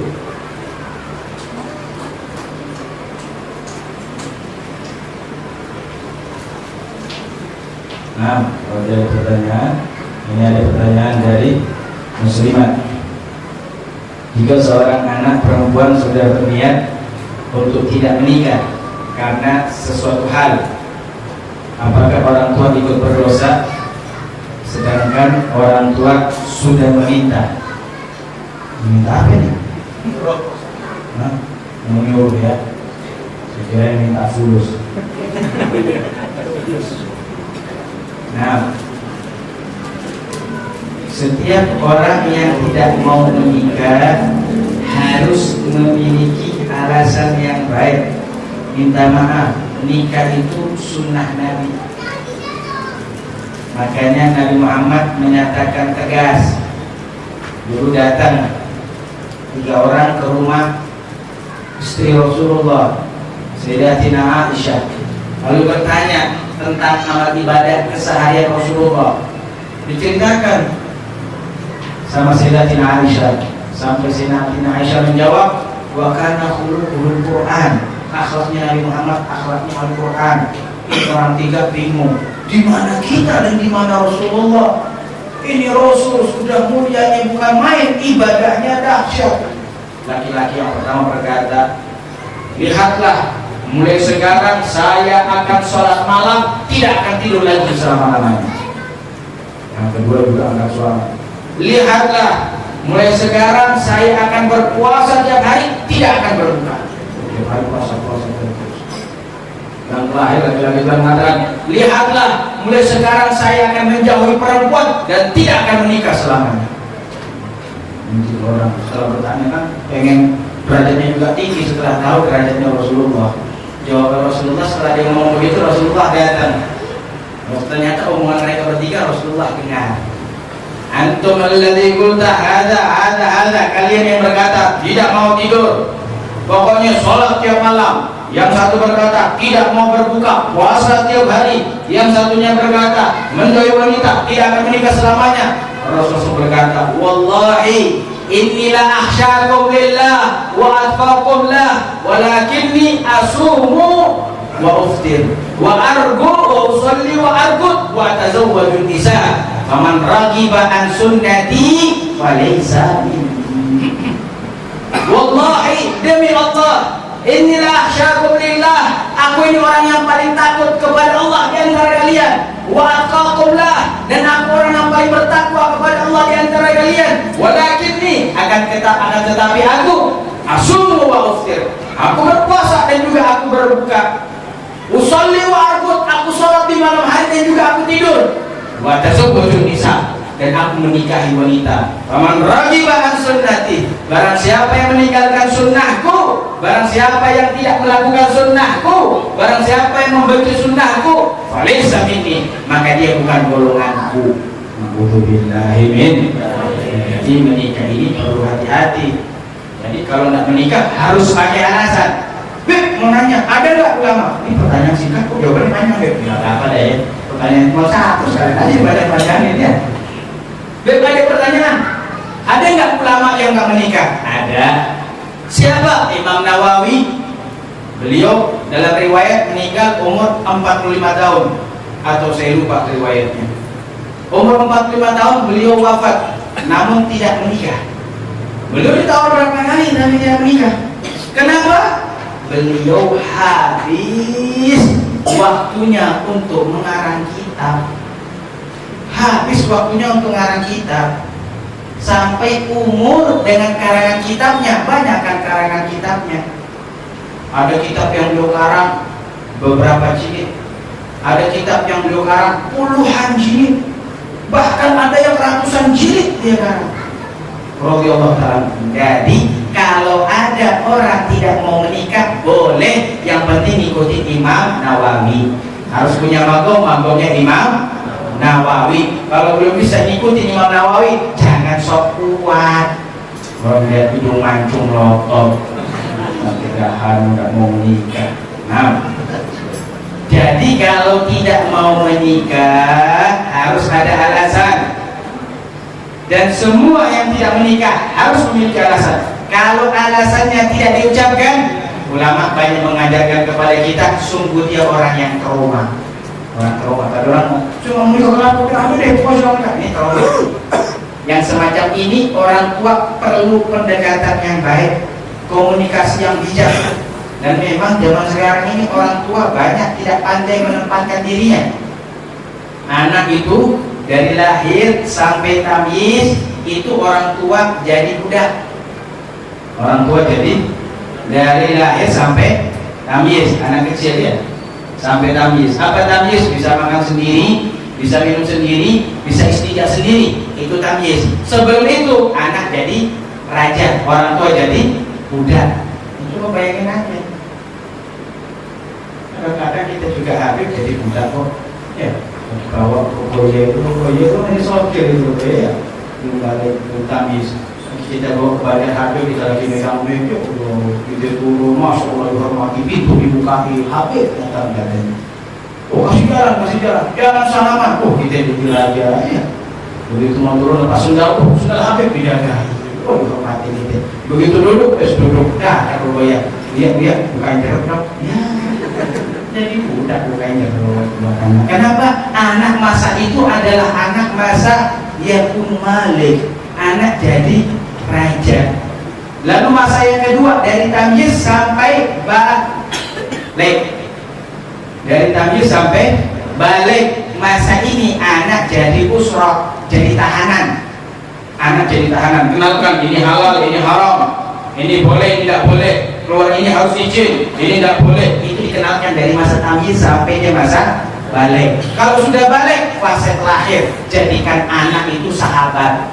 Nah, kalau ada pertanyaan, ini ada pertanyaan dari muslimat. Jika seorang anak perempuan sudah berniat untuk tidak menikah karena sesuatu hal, apakah orang tua ikut berdosa sedangkan orang tua sudah meminta? Meminta apa nih? Nah, menyuruh ya. Saya minta fulus. Nah, setiap orang yang tidak mau menikah harus memiliki alasan yang baik. Minta maaf, nikah itu sunnah Nabi. Makanya Nabi Muhammad menyatakan tegas. Dulu datang 3 orang ke rumah istri Rasulullah, Sayyidatina Aisyah, lalu bertanya tentang amal ibadah keseharian Rasulullah. Diceritakan sama Sayyidatina Aisyah, sampai Sayyidatina Aisyah menjawab, wa kana khuluquhul Quran, akhlaknya Nabi Muhammad, akhlaknya Al-Quran. Orang tiga bingung, di mana kita dan di mana Rasulullah? Ini Rasul sudah mulianya bukan main, ibadahnya dahsyat. Laki-laki yang pertama berkata, lihatlah, mulai sekarang saya akan sholat malam, tidak akan tidur lagi selama-lamanya. Yang kedua juga angkat suara, lihatlah, mulai sekarang saya akan berpuasa tiap hari, tidak akan berbuka. Tiap hari puasa terus. Yang terakhir laki-laki mengatakan, lihatlah, mulai sekarang saya akan menjauhi perempuan dan tidak akan menikah selamanya. Mungkin orang setelah bertanya kan pengen derajatnya juga tinggi setelah tahu derajatnya Rasulullah. Jawaban Rasulullah setelah dia ngomong begitu, Rasulullah datang. Ternyata omongan mereka bertiga Rasulullah dengar. Antum alladzi qulta hada, kalian yang berkata tidak mau tidur, pokoknya sholat tiap malam. Yang satu berkata tidak mau berbuka, puasa tiap hari. Yang satunya berkata menjauhi wanita, tidak akan menikah selamanya. Rasulullah berkata, wallahi inni la akhsyakum lillah wa atqakum lah, walakinni asumu wa uftir wa argu wa usalli wa arqud wa atazawwaju nisa, faman ragiba an sunnati falaysa minni. Wallahi, demi Allah, inilah akhsyakum lillah, aku ini orang yang paling takut kepada Allah di antara kalian, wa atqakum lah, dan aku orang yang paling bertakwa kepada Allah di antara kalian. Walakinni, akan tetapi aku asumu wa uftir, aku berpuasa dan juga aku berbuka. Usolli wa arqud, aku sholat di malam hari dan juga aku tidur. Wa tazawwaju nisa, dan aku menikahi wanita. Faman ragiba an sunnati, barang siapa yang meninggalkan sunnahku, barang siapa yang tidak melakukan sunnahku, barang siapa yang membenci sunnahku, falaysa minni, maka dia bukan golonganku. Alhamdulillahi min. Jadi menikah ini perlu hati-hati. Jadi kalau nak menikah harus pakai alasan. Beb, mau nanya, ada nggak ulama? Ini pertanyaan singkat, kok jawabannya panjang, Beb? Nggak apa-apa deh ya. Pertanyaan cuma satu sekali aja banyak-banyakin ya. Beb, ada pertanyaan, ada nggak ulama yang nggak menikah? Ada. Siapa? Imam Nawawi. Beliau dalam riwayat meninggal umur 45 tahun, atau saya lupa riwayatnya. Umur 45 tahun beliau wafat, namun tidak menikah. Beliau ditawar berapa kali tapi tidak menikah. Kenapa? Beliau habis waktunya untuk mengarang kitab. Habis waktunya untuk mengarang kitab. Sampai umur dengan karangan kitabnya, banyak kan karangan kitabnya. Ada kitab yang beliau karang beberapa jilid, ada kitab yang beliau karang puluhan jilid, bahkan ada yang ratusan jilid dia karang. Radhiyallahu ta'ala. Jadi kalau ada orang tidak mau menikah boleh, yang penting ikuti Imam Nawawi. Harus punya magomnya Imam Nawawi. Kalau belum bisa ngikutin Imam Nawawi, jangan sok kuat. Kalau lihat hidung mancung lotok, kegahan nggak mau menikah. Nah, jadi kalau tidak mau menikah harus ada alasan. Dan semua yang tidak menikah harus memiliki alasan. Kalau alasannya tidak diucapkan, ulama banyak mengajarkan kepada kita, sungguh dia orang yang trauma. Orang trauma, kalau orang cuma menikah aku deh, ini trauma. Yang semacam ini orang tua perlu pendekatan yang baik, komunikasi yang bijak. Dan memang zaman sekarang ini orang tua banyak tidak pandai menempatkan dirinya. Anak itu dari lahir sampai tamyiz itu orang tua jadi budak. Orang tua jadi dari lahir sampai tamyiz, anak kecil ya, sampai tamyiz. Apa tamyiz? Bisa makan sendiri, bisa minum sendiri, bisa istinja sendiri, itu tamyiz. Sebelum itu anak jadi raja, orang tua jadi budak. Coba bayangin aja. Kadang-kadang kita juga habis jadi budak kok. Ya, bawa kokoye itu hanya sokir itu ya. Balik tamyiz. Kita bawa kepada HP, kita lagi megang meja, kita turun, masuk Allah dihormati, pintu dibukai, HP datang katanya. Oh kasih jalan, jangan salaman. Oh kita duduk aja ya. Begitu mau turun lepas sendal, sudah Habib dijaga. Hormati ini. Begitu duduk, duduk. Dah, tak perlu ya. Lihat, bukain jeruk dong. Ya. Jadi budak bukain jeruk. Kenapa? Anak masa itu adalah anak masa yakun malik. Anak jadi raja. Lalu masa yang kedua dari tamyiz sampai balik. Dari tamyiz sampai balik. Masa ini anak jadi usrah, jadi tahanan. Anak jadi tahanan. Kenalkan ini halal, ini haram. Ini boleh, tidak boleh. Keluar ini harus izin, ini tidak boleh. Itu dikenalkan dari masa tamyiz sampai dia masa balik. Kalau sudah balik, fase terakhir, jadikan anak itu sahabat.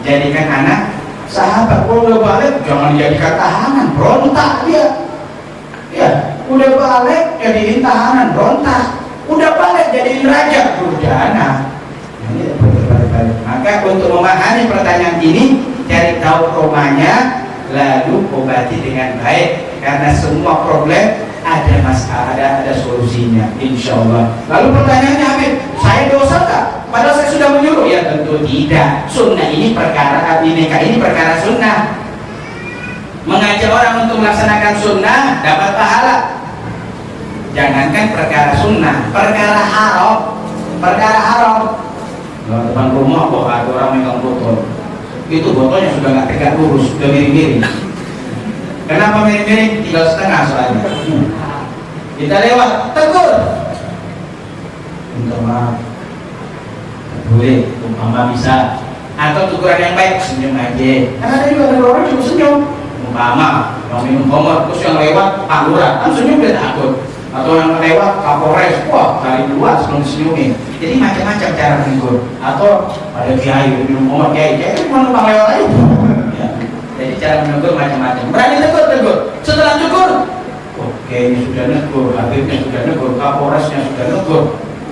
Jadikan anak sahabat. Kalau udah balik, jangan dijadikan tahanan, berontak dia. Ya, udah balik jadiin tahanan, berontak. Udah balik jadiin raja, durjana. Ini berbalik-balik. Maka untuk memahami pertanyaan ini, cari tahu traumanya, lalu obati dengan baik. Karena semua problem ada masalah, ada solusinya, insya Allah. Lalu pertanyaannya, Habib, saya dosa tak? Padahal saya sudah menyuruh. Ya tentu tidak. Sunnah ini perkara, nikah ini perkara sunnah. Mengajak orang untuk melaksanakan sunnah dapat pahala. Jangankan perkara sunnah, perkara haram. Perkara haram. Kalau depan rumah kok ada orang megang botol, itu botolnya sudah nggak tegak lurus, sudah miring-miring. Kenapa miring-miring? 3,5 soalnya. Kita lewat, tegur. Minta maaf. Boleh, umpama bisa. Atau teguran yang baik, senyum aja. Karena ada juga orang cuma senyum. Umpama, mau minum homer, terus yang lewat Pak Lurah, kan senyum dia takut. Atau yang lewat Kapolres, wah kali dua sebelum senyumin. Jadi macam-macam cara menegur. Atau ada kiai minum homer, kiai cuma numpang lewat aja. Ya. Jadi cara menegur macam-macam. Berani tegur. Setelah tegur, oke ini sudah negur, Habibnya sudah negur, Kapolresnya sudah negur.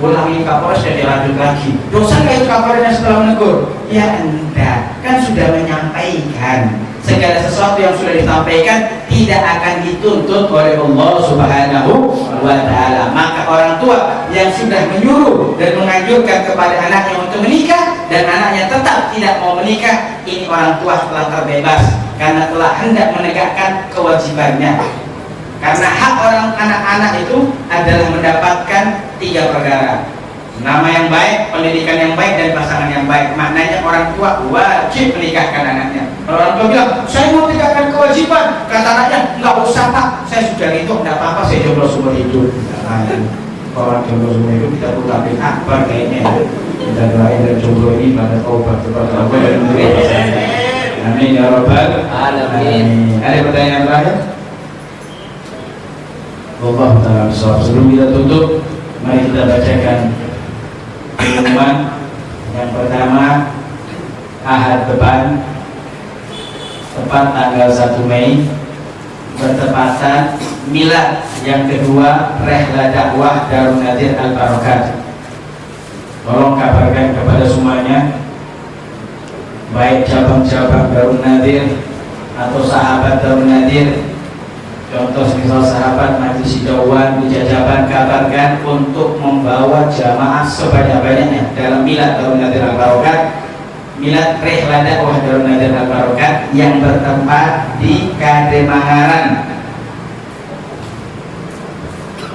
Ulangi Kapolresnya dilanjut lagi. Dosa nggak itu Kapolresnya setelah menegur? Ya enggak, kan sudah menyampaikan. Segala sesuatu yang sudah disampaikan tidak akan dituntut oleh Allah Subhanahu wa Ta'ala. Maka orang tua yang sudah menyuruh dan menganjurkan kepada anaknya untuk menikah dan anaknya tetap tidak mau menikah, ini orang tua telah terbebas karena telah hendak menegakkan kewajibannya. Karena hak orang anak-anak itu adalah mendapatkan 3 perkara: nama yang baik, pendidikan yang baik, dan pasangan yang baik. Maknanya orang tua wajib menikahkan anaknya. Kalau orang tua bilang, saya mau tegakkan kewajiban, kata anaknya, nggak usah Pak, saya sudah itu, nggak apa-apa, saya jomblo seumur hidup. Kalau orang jomblo seumur hidup, kita putar bin akbar kayaknya. Kita doain dan jomblo ini pada taubat kepada Allah dan menerima pasangan. Amin ya rabbal alamin. Ada pertanyaan terakhir? Allah Ta'ala bisawab. Sebelum kita tutup, mari kita bacakan pengumuman. Yang pertama, Ahad depan, tepat tanggal 1 Mei, bertepatan milad yang kedua Rehla Dakwah Darun Nadir Al-Barakat. Tolong kabarkan kepada semuanya, baik cabang-cabang Darun Nadir atau sahabat Darun Nadir. Contoh misal sahabat Majlis Hidauan di Jajaban, kabarkan untuk membawa jamaah sebanyak-banyaknya dalam milad Darun Nadir Al-Barakat, milad Rehla Dakwah Darun Nadir Al-Barakat yang bertempat di Kademangaran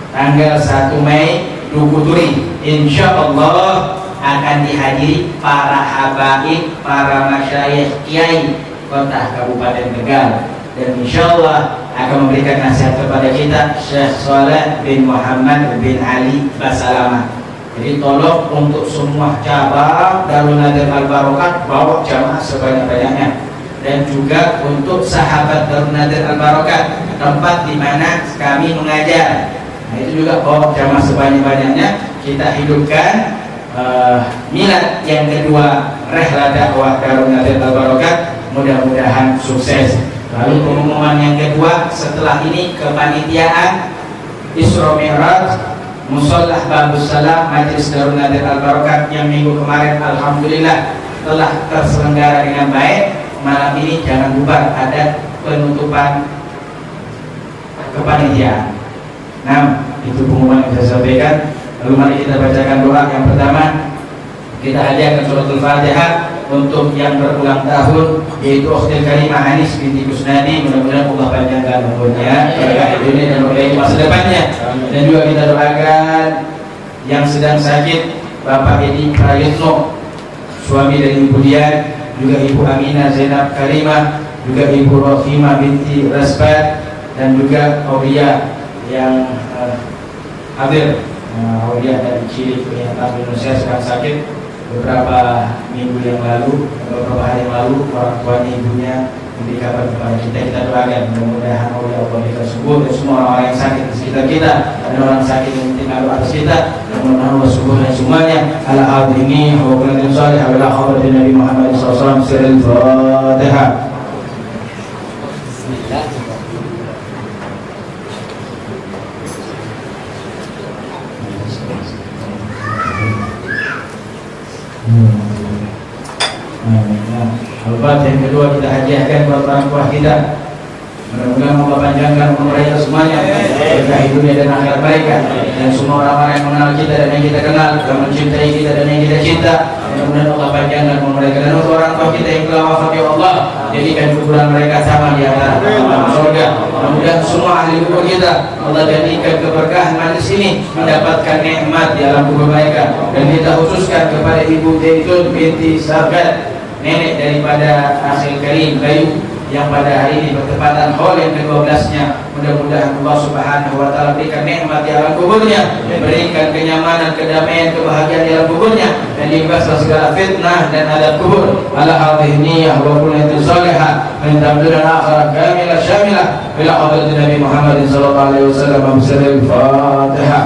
tanggal 1 Mei Duku Turi. Insya Allah akan dihadiri para habaib, para masyayikh kiai kota Kabupaten Tegal, dan insya Allah akan memberikan nasihat kepada kita Syekh Saleh bin Muhammad bin Ali Basalamah. Jadi tolong untuk semua cabang Darun Nadir Al-Barakat bawa jamaah sebanyak-banyaknya, dan juga untuk sahabat Darun Nadir Al-Barakat, tempat di mana kami mengajar. Nah, itu juga bawa jamaah sebanyak-banyaknya. Kita hidupkan milad yang kedua Rehla Dakwah Darun Nadir Al-Barakat. Mudah-mudahan sukses. Lalu pengumuman yang kedua, setelah ini kepanitiaan Isra Mi'raj Musholah Babus Salam Majlis Darun Nadir Al-Barakat yang minggu kemarin alhamdulillah telah terselenggara dengan baik. Malam ini jangan bubar, ada penutupan kepanitiaan. Nah, itu pengumuman yang saya sampaikan. Lalu mari kita bacakan doa. Yang pertama, kita hadiahkan suratul Fatihah untuk yang berulang tahun, yaitu Ukhtil Karimah Anis binti Kusnadi. Mudah-mudahan Allah panjangkan umurnya, berkah dunia dan memperbaiki masa depannya. Dan juga kita doakan yang sedang sakit, Bapak Edi Prayitno, suami dari Ibu Dian, juga Ibu Aminah Zainab Karimah, juga Ibu Rohimah binti Rasbat, dan juga Aulia yang hadir, Aulia dari Cili yang Indonesia sedang sakit beberapa minggu yang lalu, beberapa hari yang lalu. Orang tuanya ibunya memberi kabar kepada kita. Kita doakan mudah-mudahan oleh Allah kita sembuh, dan semua orang yang sakit di sekitar kita, ada orang sakit yang tinggal atas kita, mudah-mudahan Allah sembuhkan semuanya. Ala hadini wa qanatin salih ala khabatin Nabi Muhammad SAW. Siril Fatihah. Al-Fatihah yang kedua kita hadiahkan buat orang tua kita. Mudah-mudahan Allah panjangkan umur mereka semuanya, berkah dunia dan akhirat mereka, dan semua orang-orang yang mengenal kita dan yang kita kenal, yang mencintai kita dan yang kita cinta. Mudah-mudahan Allah panjangkan umur mereka, dan untuk orang tua kita yang telah wafat, ya Allah, jadikan kuburan mereka sama di antara surga. Mudah-mudahan semua ahli kubur kita Allah jadikan keberkahan majlis ini, mendapatkan nikmat di alam kubur mereka. Dan kita khususkan kepada Ibu Zaitun binti Sargat, nenek daripada Akhil Karim Bayu, yang pada hari ini bertepatan haul yang ke-12-nya. Mudah-mudahan Allah Subhanahu wa taala berikan nikmat di alam kuburnya, berikan kenyamanan, kedamaian, kebahagiaan di alam kuburnya, dan dibebaskan segala fitnah dan adab kubur. Ala hadhihi niyyah wa kullatin salihah min tamdudul akhirah kamilah syamilah ila hadratin Nabi Muhammad sallallahu alaihi wasallam. Bismillahil Fatihah.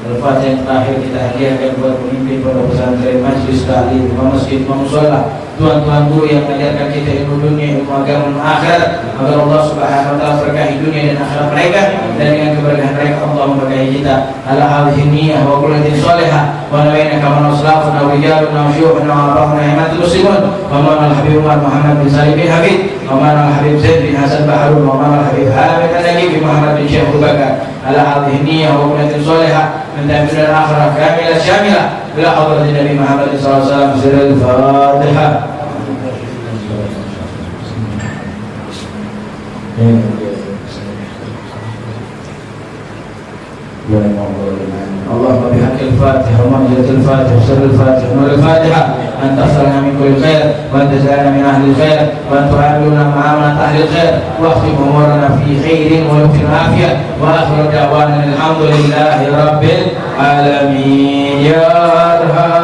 Al-Fatihah yang terakhir kita hadiahkan buat pemimpin pondok pesantren, majlis taklim, masjid, mushola, tuan-tuan guru yang mengajarkan kita ilmu dunia, ilmu agama, ilmu akhirat. Agar Allah Subhanahu wa taala berkahi dunia dan akhirat mereka, dan dengan keberkahan mereka Allah memberkahi kita. Ala hadhihi niyyah wa kullatin salihah wa nabaina kama naslafuna wa rijaluna wa syuhuna wa arahuna imatul muslimun wa man al-habib Umar Muhammad bin Salim bin Habib wa man al-habib Zaid bin Hasan Baharun wa man al-habib Hamid al-Naqib bin Muhammad bin Syekh Abu Bakar. Ala hadhihi niyyah wa kullatin salihah min tamdudul akhirah kamilah syamilah ila hadratin Nabi Muhammad sallallahu alaihi wasallam. Siril Fatihah. اللهم بحق الفاتحة ومنزلة الفاتحة وسر الفاتحة ونور الفاتحة أن تغفرنا من كل خير، وأن تجعلنا من أهل الخير، وأن تعاملنا معاملة أهل الخير، واختم أمورنا في خير ويكفي عافية، وآخر دعوانا الحمد لله رب العالمين. يا أرحم